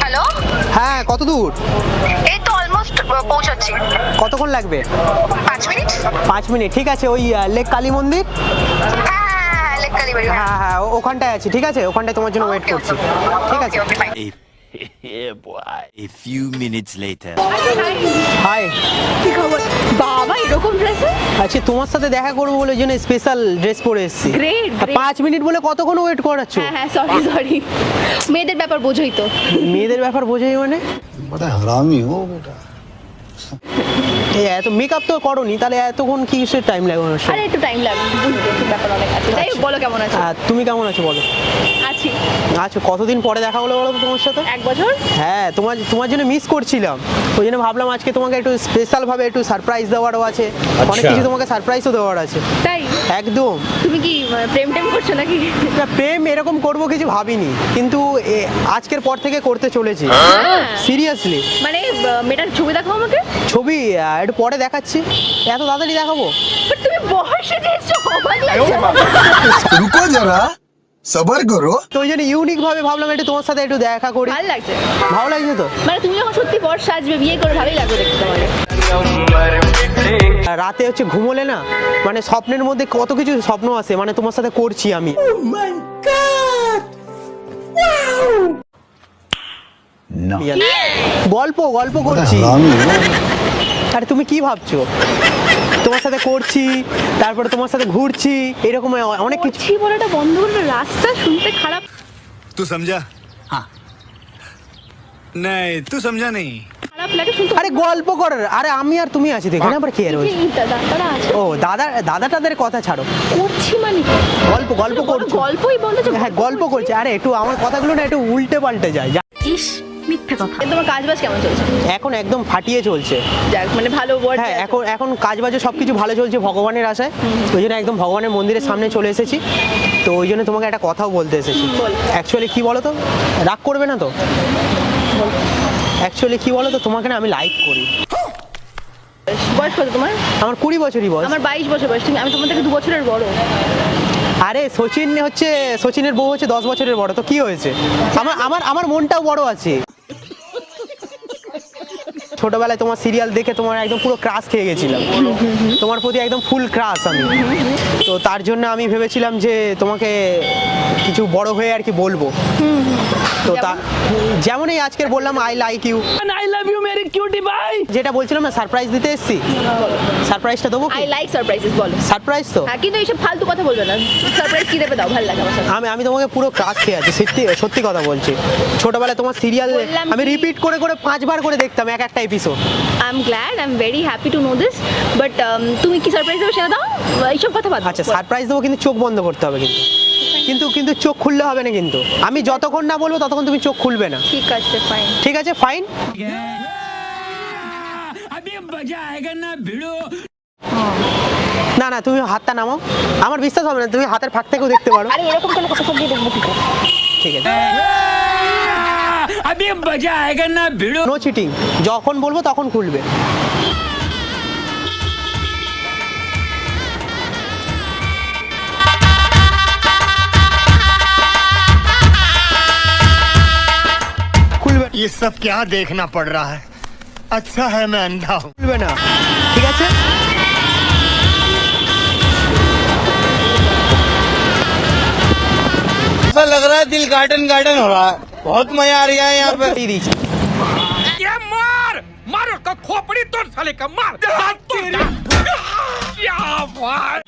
Hello, হ্যাঁ, কত দূর? এই তো অলমোস্ট পৌঁছাচ্ছি। কতক্ষণ লাগবে? 5 মিনিট। 5 মিনিট, ঠিক আছে। ওই লেক কালী মন্দির, হ্যাঁ, লেক কালীবাড়ি। হ্যাঁ হ্যাঁ, ওখানটায় আছি, ঠিক আছে? ওখানটায় তোমার জন্য ওয়েট করছি, ঠিক আছে? Okay, fine. Yeah, boy. A few minutes later. Hi, কি খবর বাবা? এরকম ড্রেসে আচ্ছা, তোমার সাথে দেখা করবো বলে জন্য স্পেশাল ড্রেস পরে এসেছি। গ্রেট। 5 মিনিট বলে কতক্ষণ ওয়েট করাচ্ছ? হ্যাঁ, সরি মেয়েদের ব্যাপার বোঝোই তো। মেয়েদের ব্যাপার বোঝাই মানে? बड़ा हरामी हो बेटा। এই এত মেকআপ তো করোনি, তাহলে এতক্ষণ কি টাইম লাগবে? আরে একটু টাইম লাগবে, বুঝতে একটু ব্যাপার অনেক আছে। যাই হোক, বলো কেমন আছো? তুমি কেমন আছো বলো? আছি। আচ্ছা, কতদিন পরে দেখা হলো বলো তো তোমার সাথে? 1 বছর। হ্যাঁ, তোমার জন্য মিস করছিলাম, ওই জন্য ভাবলাম আজকে তোমাকে একটু স্পেশাল ভাবে একটু সারপ্রাইজ দেওয়ারও আছে, অনেক কিছু তোমাকে সারপ্রাইজও দেওয়ার আছে। তাই? একদম। তুমি কি প্রেম টেম করছো নাকি? না, প্রেম এরকম করবো কিছু ভাবিনি, কিন্তু আজকের পর থেকে করতে চলেছি, সিরিয়াসলি। মানে মেয়েটার ছবি দেখো আমাকে। ছবি একটু পরে দেখাচ্ছি, এত তাড়াতাড়ি দেখাবো? বাট তুমি বয়সে যেছো, অবাক লাগছে। रुको जरा सबर करो। তো ওই জন্য ইউনিক ভাবে ভাবলাম একটু তোমার সাথে একটু দেখা করি। ভালো লাগছে। ভালো লাগছে তো? মানে তুমি যখন সত্যি বর সাজবে, বিয়ে করে ভালোই লাগবে দেখতে তোমাকে। রাতে হচ্ছে ঘুমোলে না, মানে স্বপ্নের মধ্যে কত কিছু স্বপ্ন আসে, মানে তোমার সাথে করছি আমি। No. গল্প গল্প बड़ा করছি। हरामी हो। আরে তুমি কি ভাবছো? তোমার সাথে করছি, তারপরে তোমার সাথে ঘুরছি, এরকম অনেক কিছু। করছি বলাটা বন্ধ করে রাস্তা শুনতে খারাপ तू समझा? हाँ। नहीं, तू समझा नहीं। খারাপ লাগে শুনতে। আরে গল্প করার, আরে আমি আর তুমি আছি তো এখানে, আবার কে রয়েছে? এই দাদারা আছে। ও দাদাটাদের কথা ছাড়ো, করছি মানে কি? গল্প করছো। গল্পই বন্ধ হচ্ছে। হ্যাঁ, গল্প করছি। আরে একটু আমার কথাগুলো না একটু উল্টে পাল্টে যায়। ইস, মিথ্যে কথা। তোমার কাজ বাজ কেমন চলছে? এখন একদম ফাটিয়ে চলছে। যাক, মানে ভালো ওয়ার্ড। হ্যাঁ, এখন কাজ বাজে সবকিছু ভালো চলছে ভগবানের আশায়। ওই জন্য একদম ভগবানের মন্দিরের সামনে চলে এসেছি, তো ওই জন্য তোমাকে একটা কথাও বলতে এসেছি। বল। অ্যাকচুয়ালি কি বলো তো, রাগ করবে না তো? অ্যাকচুয়ালি কি বলো তো, তোমাকে না আমি লাইক করি। বয়স কত তোমার? আমার 20 বছরই বয়স। আমার 22 বছর বয়স। আমি তোমার থেকে 2 বছরের বড়। আরে সচিনের বউ হচ্ছে 10 বছরের বড়, তো কি হয়েছে? আমার মনটাও বড় আছে। ছোটবেলায় তোমার সিরিয়াল দেখে তোমার একদম পুরো ক্রাশ খেয়ে গেছিলাম, তোমার প্রতি একদম ফুল ক্রাশ আমি। তো তার জন্য আমি ভেবেছিলাম যে তোমাকে কিছু বড় হয়ে আর কি বলবো। তো যেমন এই আজকের বললাম I like you, I love you মেরি কিউটি ভাই। যেটা বলছিলাম না, সারপ্রাইজ দিতে এসেছি। সারপ্রাইজটা দেবো কি? আই লাইক সারপ্রাইজেস, বলো। সারপ্রাইজ তো হ্যাঁ, কিন্তু এইসব ফালতু কথা বলবে না। সারপ্রাইজ কি দেবে দাও, ভালো লাগে আমার সাথে। আমি তোমাকে পুরো ক্রাশ খেয়ে আছি, সত্যি কথা বলছি। ছোটবেলায় তোমার সিরিয়াল বললাম আমি কি? রিপিট করে 5 বার করে দেখতাম একটা episode. I am glad, I am very happy to know this. But তুমি কি সারপ্রাইজ দেবে সেটা দাও, এইসব কথা বাদ। আচ্ছা, সারপ্রাইজ দেবো, কিন্তু চোখ বন্ধ করতে হবে, কিন্তু চোখ খুললে হবে না কিন্তু। আমি যতক্ষণ না বলবো ততক্ষণ তুমি চোখ খুলবে না। ঠিক আছে, ফাইন। ঠিক আছে, ফাইন। अभी मजा आएगा ना भिड़ो। না, তুমি হাতটা নামাও, আমার বিশ্বাস হবে না, তুমি হাতের ফাঁক থেকেও দেখতে পারো। আরে এরকম কোনো কথা সব দিয়ে দেখবো কি করে? ঠিক আছে, अभी मजा आएगा ना भिड़ो। নো চিটিং, যখন বলবো তখন খুলবে। খুলবে ये सब क्या देखना पड़ रहा है? अच्छा है मैं अंधा हूँ। খুলবে না, ঠিক আছে? ऐसा लग रहा है दिल गार्डन गार्डन हो रहा है। बहुत मजा आ रहा है यहाँ पे। দিয়ে দিয়েছি। ये मार मार उसका खोपड़ी तोड़ साले का मार। हाथ तोड़। क्या बात।